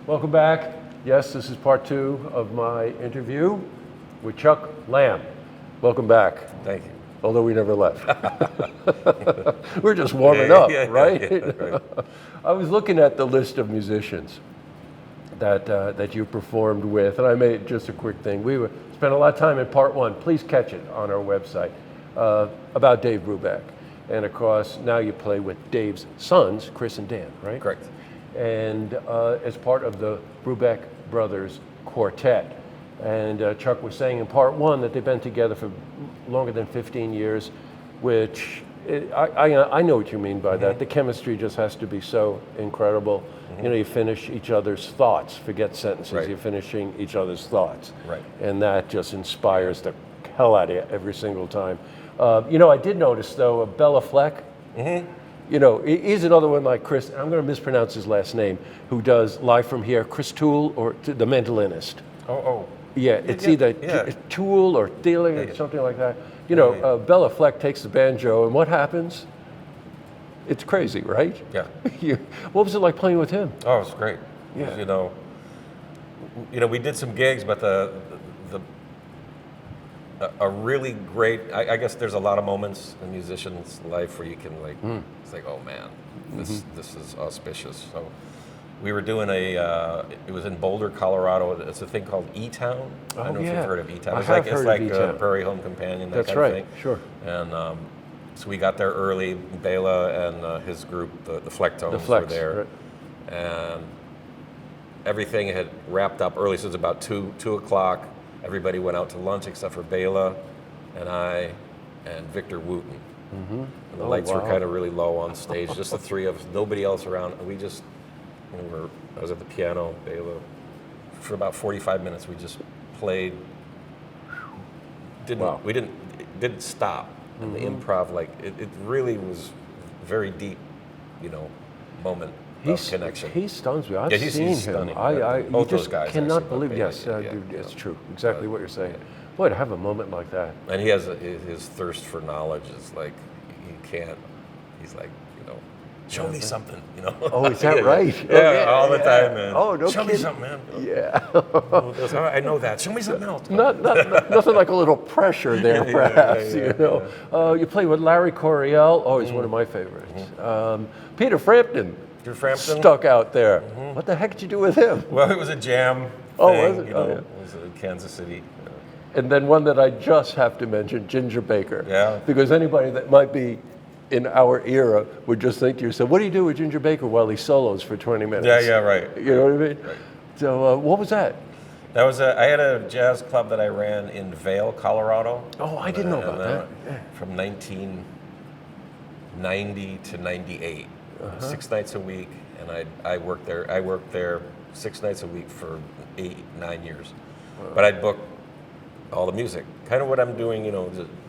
Welcome back. Yes, this is part 2 of my interview with Chuck Lamb. Welcome back. Thank you. Although we never left. We're just warming up, right? Right. I was looking at the list of musicians that you performed with, and I made just a quick thing. We spent a lot of time in part 1. Please catch it on our website about Dave Brubeck. And of course, now you play with Dave's sons, Chris and Dan, right? Correct. And as part of the Brubeck Brothers Quartet. And Chuck was saying in part 1 that they've been together for longer than 15 years, which I know what you mean by that. The chemistry just has to be so incredible. You know, you finish each other's thoughts, forget sentences, Right. you're finishing each other's thoughts. Right. And that just inspires the hell out of you every single time. You know, I did notice though, Bella Fleck, you know, he's another one like Chris, I'm going to mispronounce his last name, who does Live From Here, Chris Toole, or the mandolinist. Yeah, it's either Toole or Thiele or something like that. You know, Bella Fleck takes the banjo, and what happens? It's crazy, right? Yeah. What was it like playing with him? Oh, it was great. Yeah. You know, we did some gigs, but a really great. I guess there's a lot of moments in a musician's life where you can like, it's like, oh man, this is auspicious. So. We were doing it was in Boulder, Colorado. It's a thing called ETown. I don't know if you've heard of ETown. It's like a Prairie Home Companion, that kind of thing. Sure. And so we got there early. Bela and his group, the Flecktones, were there. Right. And everything had wrapped up early, so it was about 2 o'clock. Everybody went out to lunch except for Bela and I and Victor Wooten. And the lights were kind of really low on stage, just the three of us, nobody else around. I was at the piano, Bela, for about 45 minutes. We just played. We didn't stop. And the improv, like it really was very deep, moment of connection. He stuns me. I've seen him. Stunning. Both those guys cannot believe. Yes, dude, it's true. Exactly what you're saying. Boy, to have a moment like that. And he has his thirst for knowledge is like he can't. He's like. Show me something, Oh, is that right? Yeah, all the time, man. Oh, no Show kidding. me something, man. Yeah. I know that. Show me something else. Nothing like a little pressure there, perhaps. You play with Larry Coryell. Oh, he's one of my favorites. Peter Frampton. Stuck out there. What the heck did you do with him? Well, it was a jam thing. Was it? It was in Kansas City. And then one that I just have to mention, Ginger Baker. Yeah. Because anybody that might be in our era would just think to yourself, what do you do with Ginger Baker while he solos for 20 minutes? Yeah, right. You know what I mean? Right. So what was that? That was I had a jazz club that I ran in Vail, Colorado. Oh, I didn't know about that. From 1990 to 98, 6 nights a week, and I worked there. I worked there 6 nights a week for 8-9 years. Wow. But I'd book all the music, kind of what I'm doing,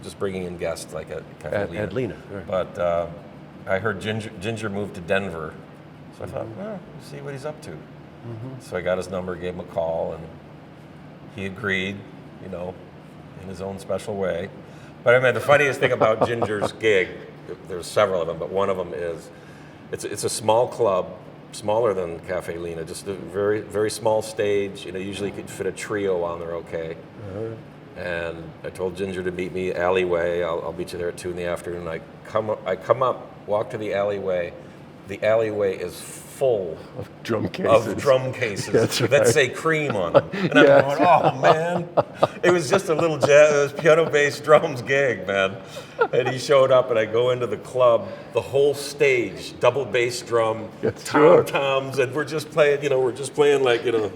just bringing in guests like at Cafe Lena. Right. But I heard Ginger moved to Denver, so I thought, well, we'll see what he's up to. So I got his number, gave him a call, and he agreed, in his own special way. But I mean, the funniest thing about Ginger's gig, there's several of them, but one of them is, it's a small club, smaller than Cafe Lena, just a very, very small stage. Usually you could fit a trio on there, okay. And I told Ginger to meet me alleyway. I'll meet you there at 2 in the afternoon. I come up, walk to the alleyway. The alleyway is full of drum cases. That say Cream on them. And I'm going, oh man. It was just a little jazz, piano-based drums gig, man. And he showed up, and I go into the club, the whole stage, double bass drum, tom-toms, and we're just playing, like, yeah.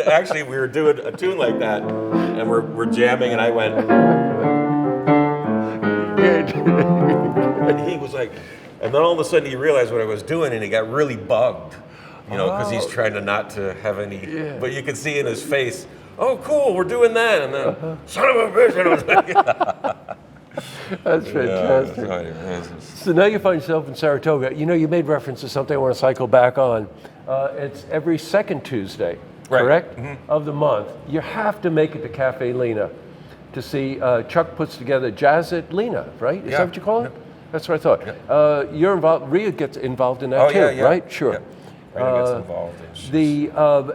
Actually, we were doing a tune like that, and we're jamming, and I went, and he was like, and then all of a sudden he realized what I was doing, and he got really bugged, because he's trying not to have any, but you could see in his face, oh, cool, we're doing that, and then, son of a bitch, and I was like, that's fantastic. So now you find yourself in Saratoga. You made reference to something I want to cycle back on. It's every second Tuesday, correct, of the month. You have to make it to Cafe Lena. to see Chuck puts together Jazz at Lena, right? Is Yeah. that what you call it? Yeah. That's what I thought. You're involved. Rhea gets involved in that too, yeah. right? Sure. Yeah. Rita gets involved. And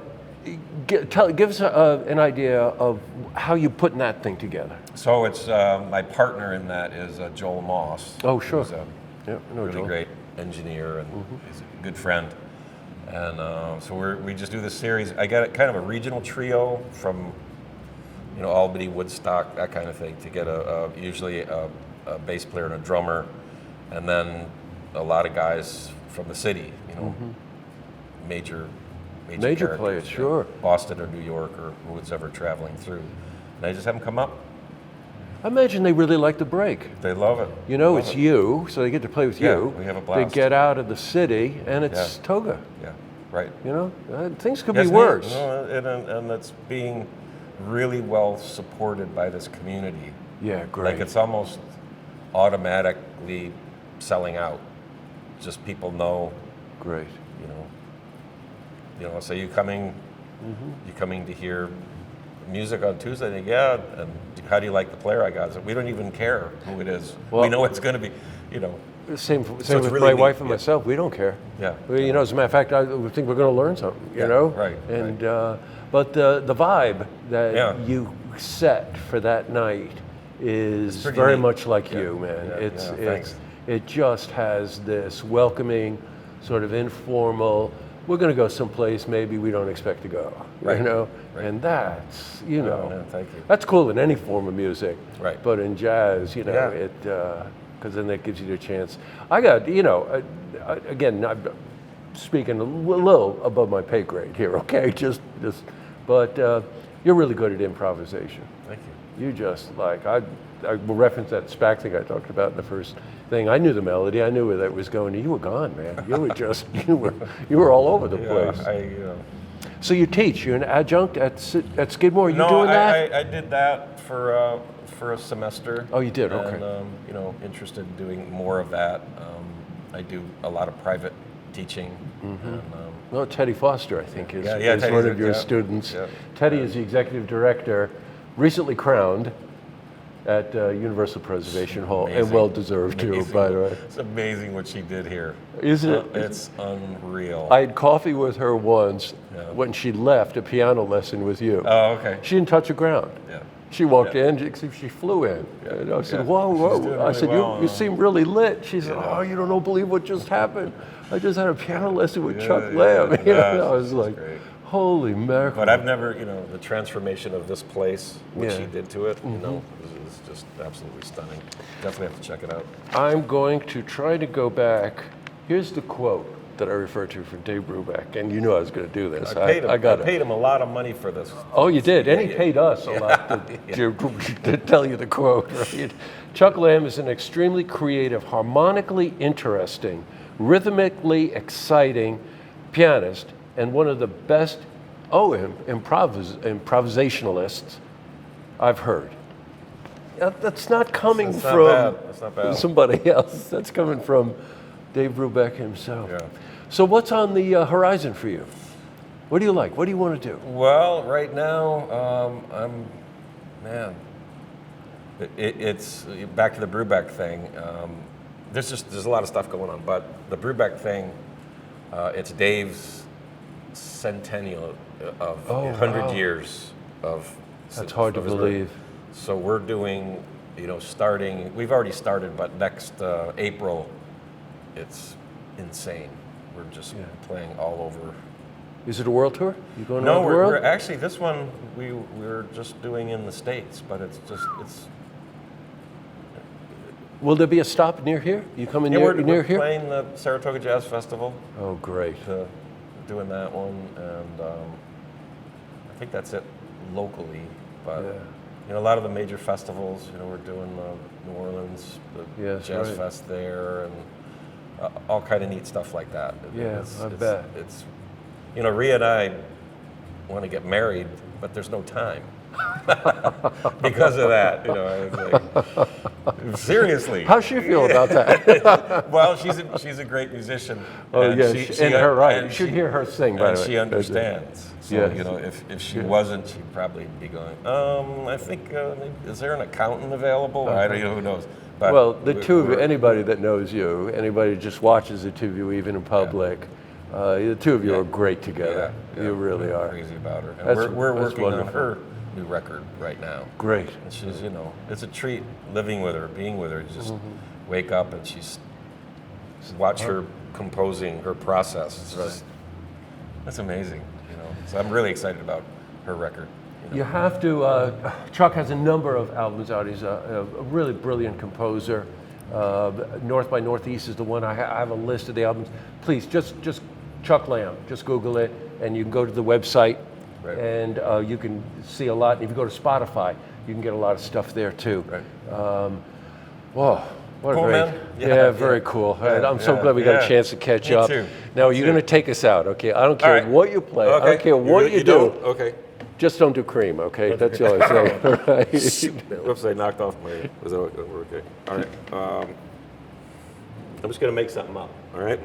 Give us an idea of how you putting that thing together. so it's my partner in that is Joel Moss. Oh, sure. Who's a Yeah, I know really Joel. great engineer and he's a good friend. And so we just do this series. I got kind of a regional trio from, Albany, Woodstock, that kind of thing, to get usually a bass player and a drummer, and then a lot of guys from the city, major characters, players, sure. Boston or New York or who's ever traveling through. And I just have them come up. I imagine they really like the break. They love it. It's you, so they get to play with Yeah, you. we have a They blast. get out of the city, and it's toga. Yeah, right. Things could Yes, be worse. and it's being really well supported by this community. Yeah, great. Like it's almost automatically selling out. Just people know, Great. So you coming to hear music on Tuesday? And yeah, and how do you like the player I got? So we don't even care who it is. Well- we know it's going to be, Same it's with really my neat, wife and yeah. myself. We don't care. Yeah. As a matter of fact, I think we're going to learn something. right, And but the vibe that Yeah. you set for that night is pretty very neat. much like Yeah, you, man. yeah, thanks. It just has this welcoming, sort of informal. We're going to go someplace maybe we don't expect to go. Right, right. And that's yeah, thank you. that's cool in any form of music. Right. But in jazz, Yeah. because then that gives you the chance. I got, again, I'm speaking a little above my pay grade here, okay? But you're really good at improvisation. Thank you. You just I will reference that SPAC thing I talked about in the first thing. I knew the melody. I knew where that was going. You were gone, man. You were just you were all over the place. So you teach. You're an adjunct at Skidmore. Are you doing that? I did that for a semester. Oh, you did? Okay. And interested in doing more of that. I do a lot of private teaching. And, Well, Teddy Foster, I think, is Teddy's one of your students. Yeah. Teddy is the executive director, recently crowned at Universal Preservation Hall, and Amazing. well deserved too, Amazing. by the way. It's amazing what she did here. Isn't it? It's unreal. I had coffee with her once Yeah. when she left a piano lesson with you. Oh, okay. She didn't touch the ground. Yeah. She walked Yeah. in, she flew in. And I said, Yeah. whoa, She's whoa. doing I said, really well. you seem really lit. She said, Yeah. oh, you don't believe what just happened. I just had a piano lesson with Chuck Yeah, Lamb. yeah. I was She's like, great. holy mackerel. But I've never, the transformation of this place, what Yeah. she did to it, is just absolutely stunning. Definitely have to check it out. I'm going to try to go back. Here's the quote that I referred to from Dave Brubeck, and you knew I was going to do this. I got it. paid him a lot of money for this. Oh, you did? And he Yeah. paid us a lot to tell you the quote, right? Chuck Lamb is an extremely creative, harmonically interesting, rhythmically exciting pianist and one of the best improvisationalists I've heard. That's not coming That's not from bad. That's not bad. somebody else. That's coming from Dave Brubeck himself. Yeah. So what's on the horizon for you? What do you like? What do you want to do? Well, right now, it's back to the Brubeck thing. There's a lot of stuff going on, but the Brubeck thing, it's Dave's centennial of 100 wow. years of. That's hard to of his believe. So we're doing, starting. We've already started, but next April, it's insane. We're just playing all over. Is it a world tour? You going No, around the world? we're actually this one we're just doing in the States, but it's. Will there be a stop near here? You coming Yeah, near we're here? playing the Saratoga Jazz Festival, Oh, great. doing that one, and I think that's it locally. But a lot of the major festivals, we're doing New Orleans, the Jazz right. Fest there, and all kind of neat stuff like that. Yeah, I bet. It's Rhea and I want to get married, but there's no time. because of that. You know, I was like, seriously. How's she feel about that? Well, she's a great musician. Oh, and yes, and her right. and You should hear her sing, by and the way. she understands. So, Yes. you know, if she wasn't, she'd probably be going, I think, maybe, is there an accountant available? I don't know, who knows. But Well, the two of you, anybody that knows you, anybody that just watches the two of you, even in public, the two of you are great together. You really are. Crazy about her. And That's- we're that's working on wonderful. her new record right now. Great. And she's, you know, it's a treat living with her, being with her. You just wake up and watch her composing, her process. It's just, that's amazing, you know. So I'm really excited about her record. You have to, Chuck has a number of albums out. He's a really brilliant composer. North by Northeast is the one. I have a list of the albums. Please, just Chuck Lamb. Just Google it, and you can go to the website, and you can see a lot. And if you go to Spotify, you can get a lot of stuff there too. Right. Whoa. What Cool, a great, man. yeah, very cool. And I'm so glad we got a chance to catch up. Too. Now, you're going to take us out, okay? I don't care what you play. I don't care what you do. don't? Okay. Just don't do cream, okay? That's all I say. Right. Whoops, I knocked off my, was that okay? All right. I'm just going to make something up, all right?